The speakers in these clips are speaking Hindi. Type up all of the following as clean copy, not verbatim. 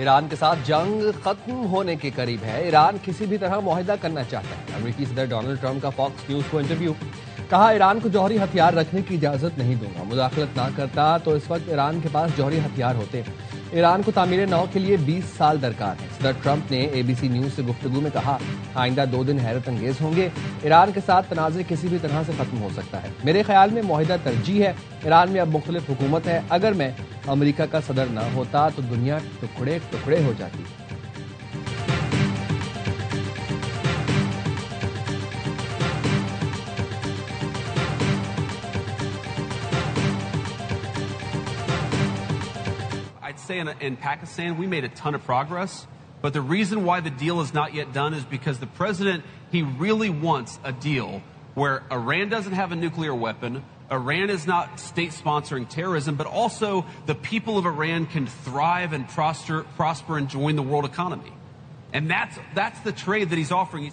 ईरान के साथ जंग खत्म होने के करीब है। ईरान किसी भी तरह मुआहिदा करना चाहता है। अमेरिकी सदर डोनाल्ड ट्रंप का फॉक्स न्यूज को इंटरव्यू, कहा ईरान को जौहरी हथियार रखने की इजाजत नहीं दूंगा। मुदाखलत ना करता तो इस वक्त ईरान के पास जौहरी हथियार होते। ईरान को तामीर नौ के लिए 20 साल दरकार है। सदर ट्रंप ने एबीसी न्यूज से गुफ्तगू में कहा, आइंदा 2 दिन हैरत अंगेज होंगे। ईरान के साथ तनाज़े किसी भी तरह से खत्म हो सकता है। मेरे ख्याल में मुआहिदा तरजीह है। ईरान में अब मुख्तलिफ हुकूमत है। अगर मैं अमेरिका का सदर ना होता तो दुनिया टुकड़े टुकड़े हो जाती। I'd say in Pakistan, we made a ton of progress, but the reason why the deal is not yet done is because the president, he really wants a deal where Iran doesn't have a nuclear weapon, Iran is not state sponsoring terrorism, but also the people of Iran can thrive and prosper and join the world economy. And that's the trade that he's offering.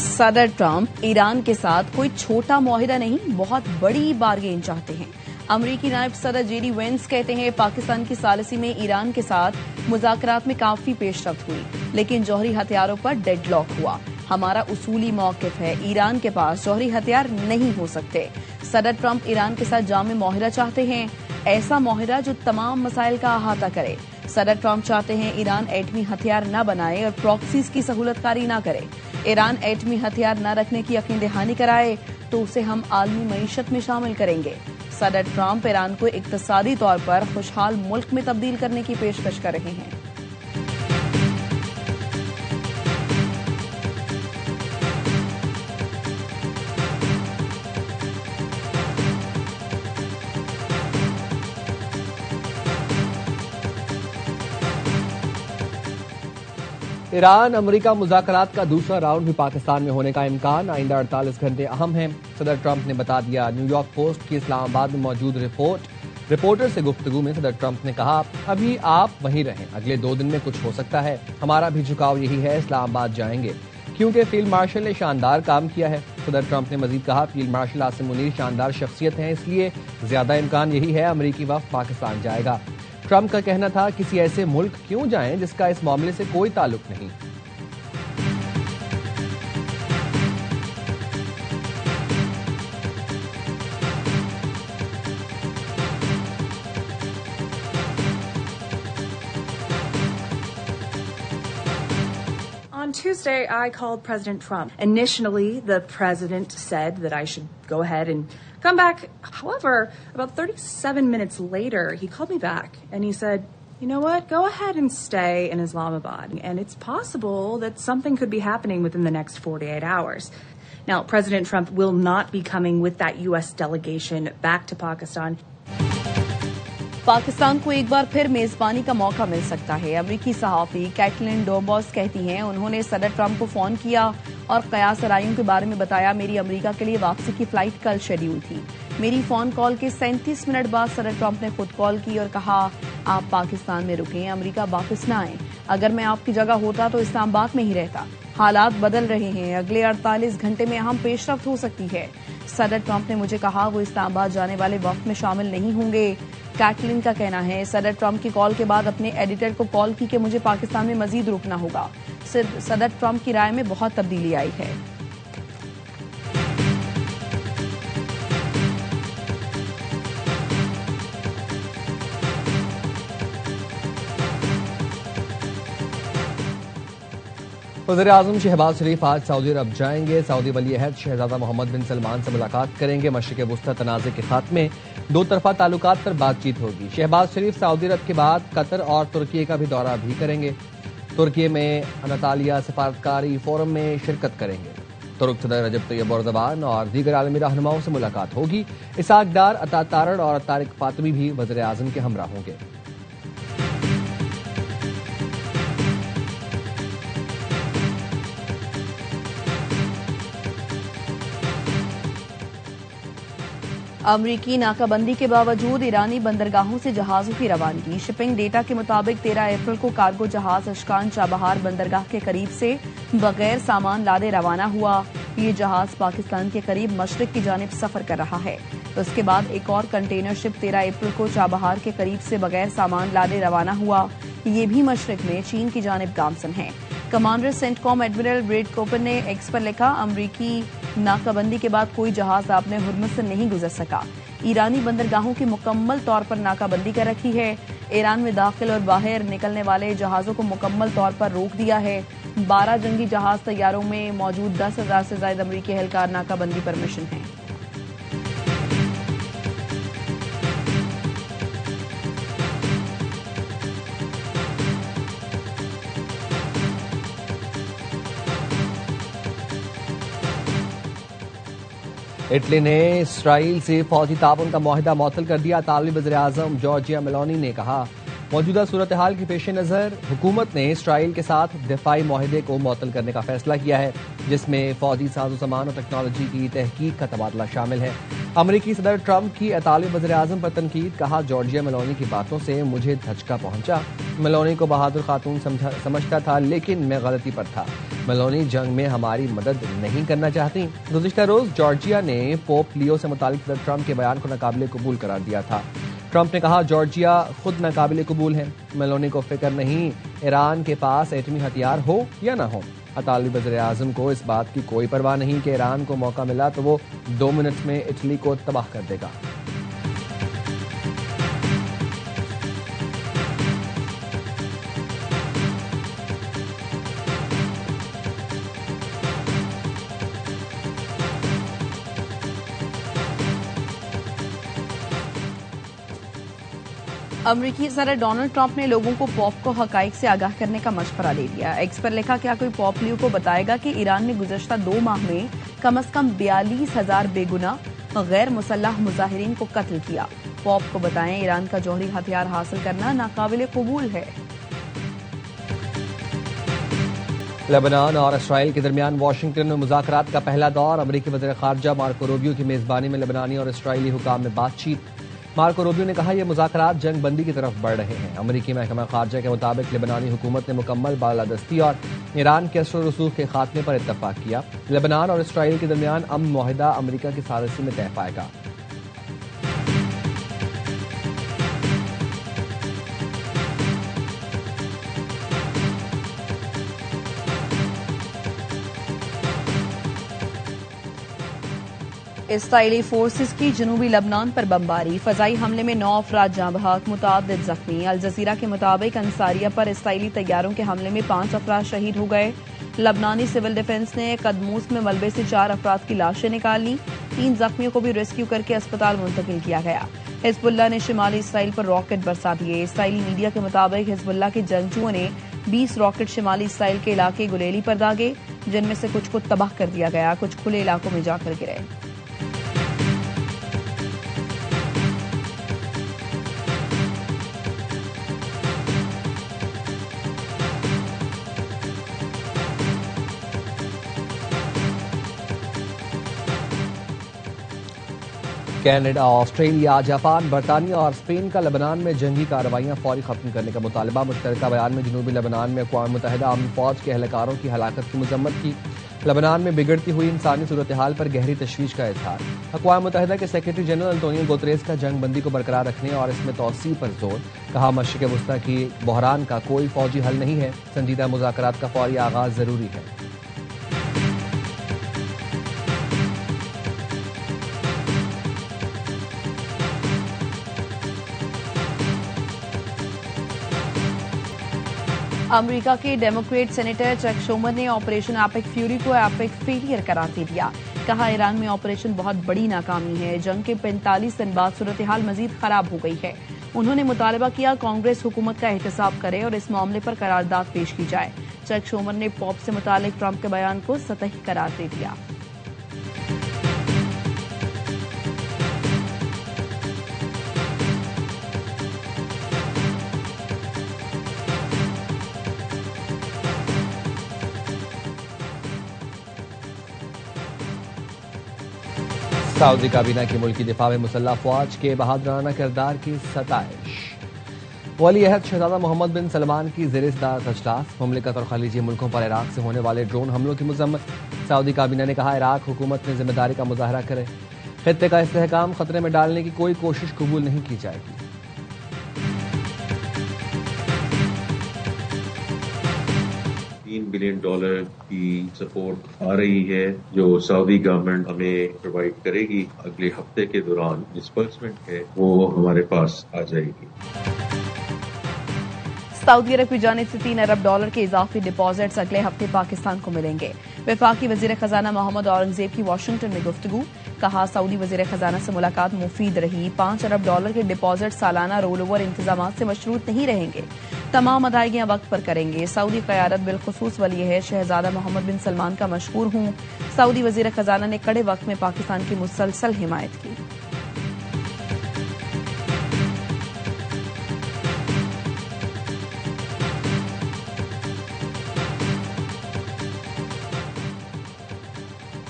सदर ट्रंप ईरान के साथ कोई छोटा मुआहिदा नहीं, बहुत बड़ी बारगेन चाहते हैं। अमरीकी नायब सदर जेडी वेंस कहते हैं, पाकिस्तान की सालिसी में ईरान के साथ मुज़ाकरात में काफी पेशरफ्त हुई, लेकिन जौहरी हथियारों पर डेडलॉक हुआ। हमारा उसूली मौक़िफ़ है, ईरान के पास जौहरी हथियार नहीं हो सकते। सदर ट्रंप ईरान के साथ जामे मुआहिदा चाहते हैं, ऐसा मुआहिदा जो तमाम मसाइल का अहाता करे। सदर ट्रंप चाहते हैं ईरान एटमी हथियार न बनाए और प्रॉक्सीज की सहूलतकारी न करे। ईरान एटमी हथियार न रखने की यकीन दहानी कराए तो उसे हम आलमी मईशत में शामिल करेंगे। सदर ट्रंप ईरान को इक्तसादी तौर पर खुशहाल मुल्क में तब्दील करने की पेशकश कर रहे हैं। ईरान अमेरिका मुज़ाकरात का दूसरा राउंड भी पाकिस्तान में होने का इम्कान। आइंदा 48 घंटे अहम हैं। सदर ट्रंप ने बता दिया। न्यूयॉर्क पोस्ट की इस्लामाबाद में मौजूद रिपोर्टर से गुफ्तगू में सदर ट्रंप ने कहा, अभी आप वहीं रहें, अगले 2 दिन में कुछ हो सकता है। हमारा भी झुकाव यही है, इस्लामाबाद जाएंगे क्योंकि फील्ड मार्शल ने शानदार काम किया है। सदर ट्रंप ने मजीद कहा, फील्ड मार्शल आसिम मुनीर शानदार शख्सियत हैं, इसलिए ज्यादा इम्कान यही है अमरीकी वफ्द पाकिस्तान जाएगा। ट्रंप का कहना था, किसी ऐसे मुल्क क्यों जाएं जिसका इस मामले से कोई ताल्लुक नहीं। On Tuesday, I called President Trump. Initially, the president said that I should go ahead and come back. However, about 37 minutes later, he called me back and he said, you know what, go ahead and stay in Islamabad. And it's possible that something could be happening within the next 48 hours. Now, President Trump will not be coming with that U.S. delegation back to Pakistan. Pakistan को एक बार फिर मेजबानी का मौका मिल सकता है। अमरीकी सहाफी कैटलिन डोबॉस कहती हैं, उन्होंने सदर ट्रंप को फोन किया और कयास आराइयों के बारे में बताया। मेरी अमेरिका के लिए वापसी की फ्लाइट कल शेड्यूल थी। मेरी फोन कॉल के 37 मिनट बाद सदर ट्रंप ने खुद कॉल की और कहा, आप पाकिस्तान में रुकें, अमेरिका वापस न आए। अगर मैं आपकी जगह होता तो इस्लामाबाद में ही रहता। हालात बदल रहे हैं, अगले 48 घंटे में अहम पेशरफ्त हो सकती है। सदर ट्रंप ने मुझे कहा वो इस्लामाबाद जाने वाले वक्त में शामिल नहीं होंगे। कैटलिन का कहना है, सदर ट्रंप की कॉल के बाद अपने एडिटर को कॉल की कि मुझे पाकिस्तान में मजीद रुकना होगा। सदर ट्रंप की राय में बहुत तब्दीली आई है। वज़ीर-ए-आज़म शहबाज शरीफ आज सऊदी अरब जाएंगे। सऊदी वली अहद शहजादा मोहम्मद बिन सलमान से मुलाकात करेंगे। मशरिक़ वुस्ता तनाज़े के खात्मे, 2 तरफ़ा ताल्लुकात पर बातचीत होगी। शहबाज शरीफ सऊदी अरब के बाद कतर और तुर्की का भी दौरा भी करेंगे। तुर्की में अनातालिया सफारतकारी फोरम में शिरकत करेंगे। तुर्क सदर रजब तैयब एर्दोगान और दीगर आलमी रहनुमाओं से मुलाकात होगी। इसाक डार, अता तारड़ और तारिक फातमी भी वज़ीर-ए-आज़म के हमरा होंगे। अमरीकी नाकाबंदी के बावजूद ईरानी बंदरगाहों से जहाजों की रवानगी। शिपिंग डेटा के मुताबिक 13 अप्रैल को कार्गो जहाज अशकान चाबहार बंदरगाह के करीब से बगैर सामान लादे रवाना हुआ। ये जहाज पाकिस्तान के करीब मशरिक की जानिब सफर कर रहा है। तो उसके बाद एक और कंटेनर शिप 13 अप्रैल को चाबहार के करीब से बगैर सामान लादे रवाना हुआ। ये भी मशरिक में चीन की जानिब गामसन है। कमांडर सेंटकॉम एडमिरल ब्रेड कोपर ने एक्स पर लिखा, अमरीकी नाकाबंदी के बाद कोई जहाज आपने हुर्मुज़ से नहीं गुजर सका। ईरानी बंदरगाहों की मुकम्मल तौर पर नाकाबंदी कर रखी है। ईरान में दाखिल और बाहर निकलने वाले जहाजों को मुकम्मल तौर पर रोक दिया है। 12 जंगी जहाज तैयारों में मौजूद 10,000 से ज्यादा अमरीकी एहलकार नाकाबंदी पर मिशन हैं। इटली ने इसराइल से फौजी ताउन का मुआहिदा मुअत्तल कर दिया। इतालवी वज़ीर-ए-आज़म जॉर्जिया मेलोनी ने कहा, मौजूदा सूरत हाल के पेश नज़र हुकूमत ने इसराइल के साथ दिफाई मुआहिदे को मुअत्तल करने का फैसला किया है, जिसमें फौजी साजो सामान और टेक्नोलॉजी की तहकीक का तबादला शामिल है। अमरीकी सदर ट्रंप की इतालवी वज़ीर-ए-आज़म पर तनकीद, कहा जॉर्जिया मेलोनी की बातों से मुझे धचका पहुंचा। मेलोनी को बहादुर खातून समझता था, लेकिन मैं गलती पर था। मेलोनी जंग में हमारी मदद नहीं करना चाहती। गुज़िश्ता रोज जॉर्जिया ने पोप लियो से मुतालिक सदर ट्रंप के बयान को नाकाबिले कबूल करार दिया था। ट्रंप ने कहा, जॉर्जिया खुद नाकाबिले कबूल है। मेलोनी को फिक्र नहीं ईरान के पास एटमी हथियार हो या ना हो। इतालवी वज़ीर-ए-आज़म को इस बात की कोई परवाह नहीं कि ईरान को मौका मिला तो वो 2 मिनट में इटली को तबाह कर देगा। अमरीकी सदर डोनाल्ड ट्रंप ने लोगों को पॉप को हकाइक से आगाह करने का मशवरा दे दिया। एक्स पर लिखा, क्या कोई पॉप लियो को बताएगा कि ईरान ने गुज़श्ता 2 माह में कम से कम 42,000 बेगुनाह गैर मुसल्लह मुजाहिरीन को कत्ल किया। पॉप को बताएं, ईरान का जौहरी हथियार हासिल करना नाकाबिले कबूल है। लेबनान और इसराइल के दरमियान वाशिंगटन में मुज़ाकरात का पहला दौर। अमरीकी वज़ीर ख़ारजा मार्को रूबियो की मेज़बानी में लेबनानी और इसराइली हुकाम में बातचीत। मार्को रूबियो ने कहा, यह मुज़ाकरात जंग बंदी की तरफ बढ़ रहे हैं। अमरीकी महकमा ख़ारजा के मुताबिक लेबनानी हुकूमत ने मुकम्मल बालादस्ती और ईरान के असर रसूख के खात्मे पर इत्तफाक किया। लेबनान और इसराइल के दरमियान अमन मुआहिदा अमरीका की साजिश में तय पाएगा। इसराइली फोर्सेस की जनूबी लबनान पर बमबारी, फजाई हमले में 9 अफराद जाँ बहक, मुतअद्दिद जख्मी। अल जजीरा के मुताबिक अंसारिया पर इसराइली तैयारों के हमले में 5 अफराद शहीद हो गए। लबनानी सिविल डिफेंस ने कदमूस में मलबे से 4 अफराद की लाशें निकाल ली। 3 जख्मियों को भी रेस्क्यू करके अस्पताल मुंतकिल किया गया। हिजबुल्लाह ने शिमाली इसराइल पर रॉकेट बरसा दिए। इसराइली मीडिया के मुताबिक हिजबुल्लाह के जंगजुओं ने 20 रॉकेट शिमाली इसराइल के इलाके गुलेली पर दागे, जिनमें से कुछ को तबाह कर दिया गया, कुछ खुले इलाकों में जाकर गिरे। कनाडा, ऑस्ट्रेलिया, जापान, बरतानिया और स्पेन का लेबनान में जंगी कार्रवाइयां फौरी खत्म करने का मुतालबा। मुश्तरका बयान में जनूबी लेबनान में अक़वाम मुत्तहिदा अमन फौज के एहलकारों की हलाकत की मजम्मत की। लेबनान में बिगड़ती हुई इंसानी सूरत हाल पर गहरी तशवीश का इजहार। अक़वाम मुत्तहिदा के सेक्रेटरी जनरल अंतोनियो गुतरेस का जंग बंदी को बरकरार रखने और इसमें तौसीह पर जोर। कहा, मशरिक़ वस्ता की बहरान का कोई फौजी हल नहीं है, संजीदा मुज़ाकरात का फौरी आगाज जरूरी है। अमेरिका के डेमोक्रेट सेनेटर चक शूमर ने ऑपरेशन एपिक फ्यूरी को एपिक फेलियर करार दे दिया। कहा, ईरान में ऑपरेशन बहुत बड़ी नाकामी है। जंग के 45 दिन बाद सूरत हाल मजीद खराब हो गई है। उन्होंने मुतालबा किया, कांग्रेस हुकूमत का एहतसाब करे और इस मामले पर करारदाद पेश की जाए। चक शूमर ने पॉप से मुतालिक ट्रंप के बयान को सतही करार दे दिया। सऊदी काबीना की मुल्की दिफा में मुसल्लह फौज के बहादुराना किरदार की सताइश। वली अहद शहजादा मोहम्मद बिन सलमान की ज़ेर-ए-सदारत अजलास। मुमलिकत और खलीजी मुल्कों पर इराक से होने वाले ड्रोन हमलों की मजम्मत। सऊदी काबीना ने कहा, इराक हुकूमत ने जिम्मेदारी का मुजाहरा करे। खित्ते का इस्तेहकाम खतरे में डालने की कोई कोशिश कबूल नहीं की जाएगी। बिलियन की सपोर्ट आ रही है जो सऊदी गवर्नमेंट हमें प्रोवाइड करेगी। अगले हफ्ते के दौरान डिस्बर्समेंट है वो हमारे पास आ जाएगी। सऊदी अरब की जानिब से $3 अरब के इजाफी डिपॉजिट्स अगले हफ्ते पाकिस्तान को मिलेंगे। वफाकी वजीर खजाना मोहम्मद औरंगजेब की वाशिंगटन में गुफ्तगू, कहा सऊदी वजीर खजाना से मुलाकात मुफीद रही। $5 अरब के डिपॉजिट सालाना रोल ओवर इंतजाम से मशरूत नहीं रहेंगे, तमाम अदायगियां वक्त पर करेंगे। सऊदी क़यादत बिलखुसूस वली है शहजादा मोहम्मद बिन सलमान का मशकूर हूं। सऊदी वजीर खजाना ने कड़े वक्त में पाकिस्तान की मुसलसल हिमायत की।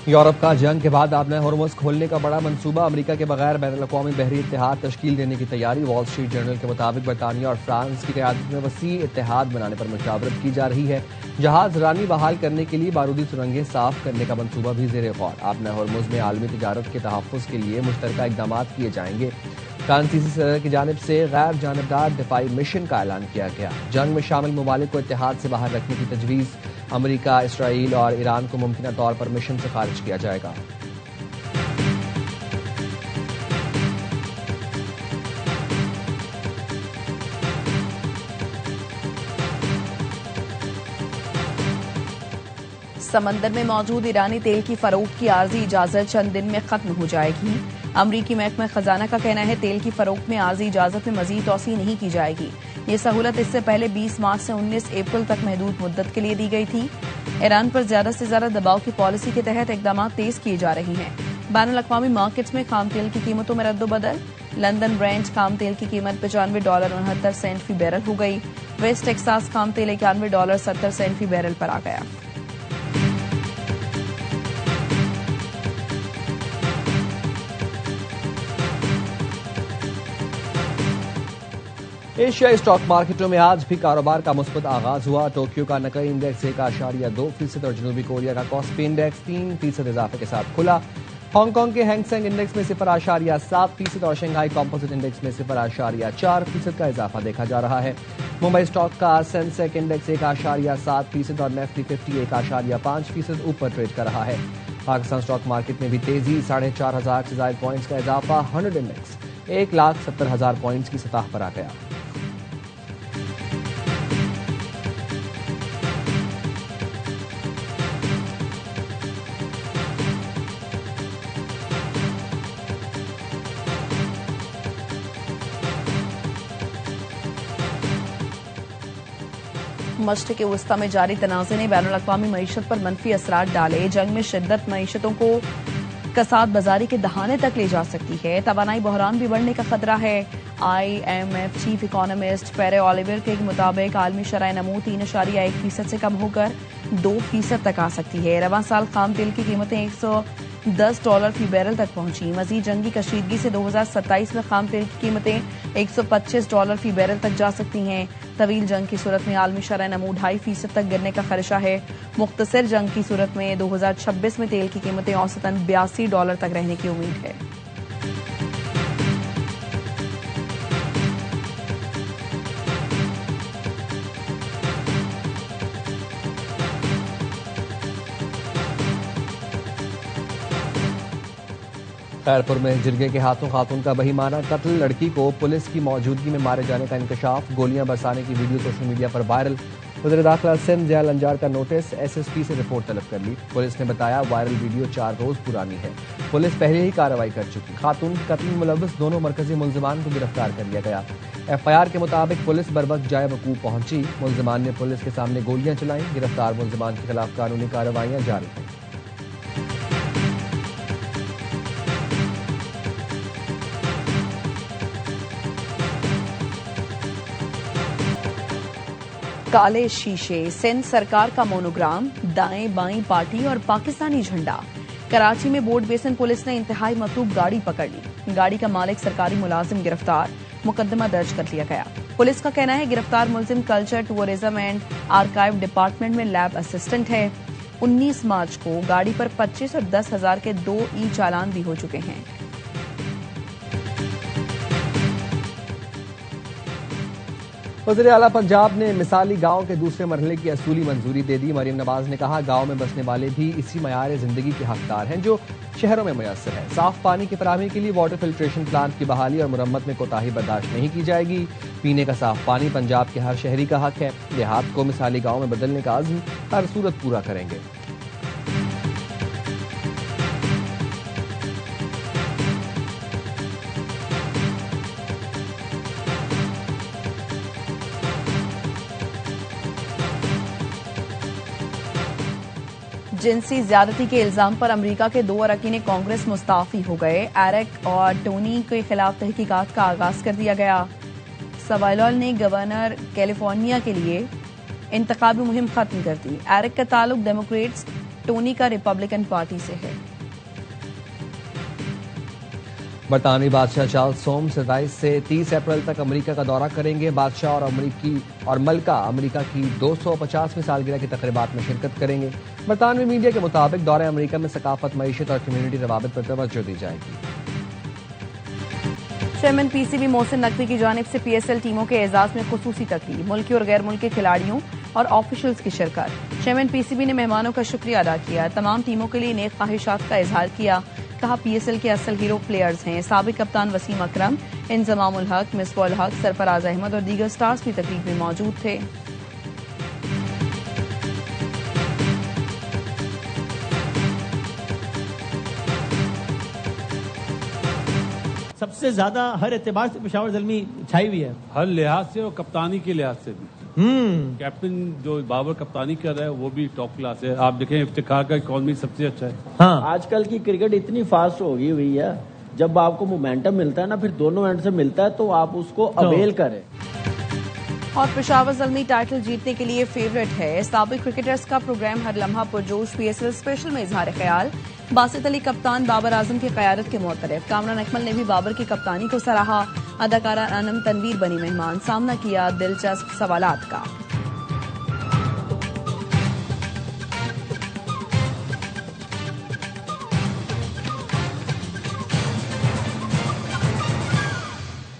यूरोप का जंग के बाद अब नए हॉर्मोज खोलने का बड़ा मंसूबा। अमेरिका के बगैर बैनुल-अक़वामी बहरी इत्तेहाद तश्कील देने की तैयारी। वॉल स्ट्रीट जर्नल के मुताबिक बरतानिया और फ्रांस की क़यादत में वसी इत्तेहाद बनाने पर मशावरत की जा रही है। जहाज रानी बहाल करने के लिए बारूदी सुरंगें साफ करने का मंसूबा भी ज़ेर गौर। अब नए हॉर्मोज में आलमी तिजारत के तहफ़्फ़ुज़ के लिए मुश्तरका इक़दाम किए जाएंगे। फ्रांसीसी सदर की जानिब से गैर जानबदार दिफाई मिशन का ऐलान किया गया। जंग में शामिल ममालिक को इत्तेहाद से बाहर रखने की तजवीज़। अमेरिका, इसराइल और ईरान को मुमकिन तौर पर मिशन से खारिज किया जाएगा। समंदर में मौजूद ईरानी तेल की फरोख्त की आर्जी इजाजत चंद दिन में खत्म हो जाएगी। अमरीकी महकमा खजाना का कहना है तेल की फरोख्त में आर्जी इजाजत में मजीद तौसी नहीं की जाएगी। ये सहूलत इससे पहले 20 मार्च से 19 अप्रैल तक महदूद मुद्दत के लिए दी गई थी। ईरान पर ज्यादा से ज्यादा दबाव की पॉलिसी के तहत इकदाम तेज किए जा रहे हैं। बैनुल-अक़वामी मार्केट्स में खाम तेल की कीमतों में रद्दोबदल। लंदन ब्रेंट खाम तेल की कीमत $95.69 फी बैरल हो गई। वेस्ट टेक्सास खाम तेल $91.70 फी बैरल पर आ गया। एशियाई स्टॉक मार्केटों में आज भी कारोबार का मुस्बत आगाज हुआ। टोक्यो का नकई इंडेक्स 1.2% और जनूबी कोरिया का कॉस्पी इंडेक्स 3% इजाफे के साथ खुला। हांगकांग के हैंगसेंग इंडेक्स में 0.7% और शंघाई कॉम्पोजिट इंडेक्स में 0.4% का इजाफा देखा जा रहा है। मुंबई स्टॉक का सेंसेक्स इंडेक्स 1.7% और निफ्टी 50 1.5% ऊपर ट्रेड कर रहा है। पाकिस्तान स्टॉक मार्केट में भी तेजी, 4,500 से ज्यादा पॉइंट्स का इजाफा। 100 इंडेक्स 1,70,000 पॉइंट्स की सतह पर आ गया। मशरिक़ वस्ता में जारी तनाज़े ने बैनुल-अक़वामी मईशत पर मनफी असरात डाले। जंग में शिद्दत मईशतों को कसाद बाजारी के दहाने तक ले जा सकती है। तवानाई बहरान भी बढ़ने का खतरा है। IMF चीफ इकोनॉमिस्ट पेरे ओलिवर के मुताबिक आलमी शरह नमू 3.1% से कम होकर 2% तक आ सकती है। रवां साल खाम तेल की कीमतें $110 फी बैरल तक पहुंची। मजीद जंगी कशीदगी से 2027 में खाम तेल की कीमतें $125 फी बैरल तक जा सकती हैं। तवील जंग की सूरत में आलमी शरह नमू 2.5% तक गिरने का खदशा है। मुख्तसर जंग की सूरत में 2026 में तेल की कीमतें औसतन $82 तक रहने की उम्मीद है। खैरपुर में जिरगे के हाथों खातून का बहीमाना कत्ल। लड़की को पुलिस की मौजूदगी में मारे जाने का इंकशाफ। गोलियां बरसाने की वीडियो सोशल मीडिया पर वायरल। वज़ीर दाखिला सिंध ज़िया लंजार का नोटिस। SSP से रिपोर्ट तलब कर ली। पुलिस ने बताया वायरल वीडियो 4 रोज पुरानी है। पुलिस पहले ही कार्रवाई कर चुकी। खातून के कत्ल में मुलव्वस दोनों मरकजी मुल्जिमान को गिरफ्तार कर लिया गया। FIR के मुताबिक पुलिस बर वक्त जाए वकूफ पहुंची। मुल्जिमान ने पुलिस के सामने गोलियां चलाई। गिरफ्तार मुल्जिमान के खिलाफ कानूनी कार्रवाइयां जारी हैं। काले शीशे, सिंध सरकार का मोनोग्राम, दाएं बाएं पार्टी और पाकिस्तानी झंडा। कराची में बोर्ड बेसन पुलिस ने इंतहाई मतलूब गाड़ी पकड़ ली। गाड़ी का मालिक सरकारी मुलाजिम गिरफ्तार। मुकदमा दर्ज कर लिया गया। पुलिस का कहना है गिरफ्तार मुलजिम culture, tourism and archive department में लैब असिस्टेंट है। 19 मार्च को गाड़ी पर 25 और 10,000 के 2 चालान भी हो चुके हैं। वज़ीर आला पंजाब ने मिसाली गांव के दूसरे मरहले की असूली मंजूरी दे दी। मरीम नवाज ने कहा, गांव में बसने वाले भी इसी मयार जिंदगी के हकदार हैं जो शहरों में मुयस्सर है। साफ पानी की फराहमी के लिए वाटर फिल्ट्रेशन प्लांट की बहाली और मुरम्मत में कोताही बर्दाश्त नहीं की जाएगी। पीने का साफ पानी पंजाब के हर शहरी का हक है। देहात को मिसाली गांव में बदलने का अज़्म हर सूरत पूरा करेंगे। जिनसी ज्यादती के इल्जाम पर अमेरिका के 2 अरकान कांग्रेस मुस्ताफी हो गए। एरिक और टोनी के खिलाफ तहकीकात का आगाज कर दिया गया। सवालोल ने गवर्नर कैलिफोर्निया के लिए इंतखाबी मुहिम खत्म कर दी। एरिक का ताल्लुक डेमोक्रेट्स, टोनी का रिपब्लिकन पार्टी से है। बरतानवी बादशाह चार्ल्स सोम 27 से 30 अप्रैल तक अमेरिका का दौरा करेंगे। बादशाह और मलका अमेरिका की 250वीं सालगिरह की तकरीबात में शिरकत करेंगे। बरतानवी मीडिया के मुताबिक दौरे अमेरिका में सकाफत, मईशत और कम्युनिटी रवाबित पर तवज्जो दी जाएगी। चेयरमैन पीसीबी मोहसिन नकवी की जानिब से पीएसएल टीमों के एजाज में खुसूसी तकरीब, मुल्की और गैर मुल्की खिलाड़ियों और ऑफिशियल्स की शिरकत। चेयरमैन पीसीबी ने मेहमानों का शुक्रिया अदा किया, तमाम टीमों के लिए नेक ख्वाहिशात का इजहार किया। कहा, पीएसएल के असल हीरो प्लेयर्स हैं। साबिक कप्तान वसीम अकरम, इंजमामुल हक, मिसबाह हक, सरफराज अहमद और दीगर स्टार्स भी तकरीब में मौजूद थे। सबसे ज्यादा हर एतबार से पेशावर ज़ल्मी छाई हुई है, हर लिहाज से और कप्तानी के लिहाज से भी। कैप्टन जो बाबर कप्तानी कर रहा है वो भी टॉप क्लास है। आप देखें, इफ्तिखार का इकॉनमी सबसे अच्छा है। हाँ, आजकल की क्रिकेट इतनी फास्ट हो गई हुई है, जब आपको मोमेंटम मिलता है ना, फिर दोनों एंड से मिलता है, तो आप उसको अवेल करें। और पेशावर ज़ल्मी टाइटल जीतने के लिए फेवरेट है। साबिक क्रिकेटर्स का प्रोग्राम हर लम्हा पुरजोश। पीएसएल स्पेशल में इजहार ख्याल। बासित अली कप्तान बाबर आजम की क़यादत के मुतरफ। कामरान अकमल ने भी बाबर की कप्तानी को सराहा। अदाकारा अनम तनवीर बनी मेहमान, सामना किया दिलचस्प सवालात का।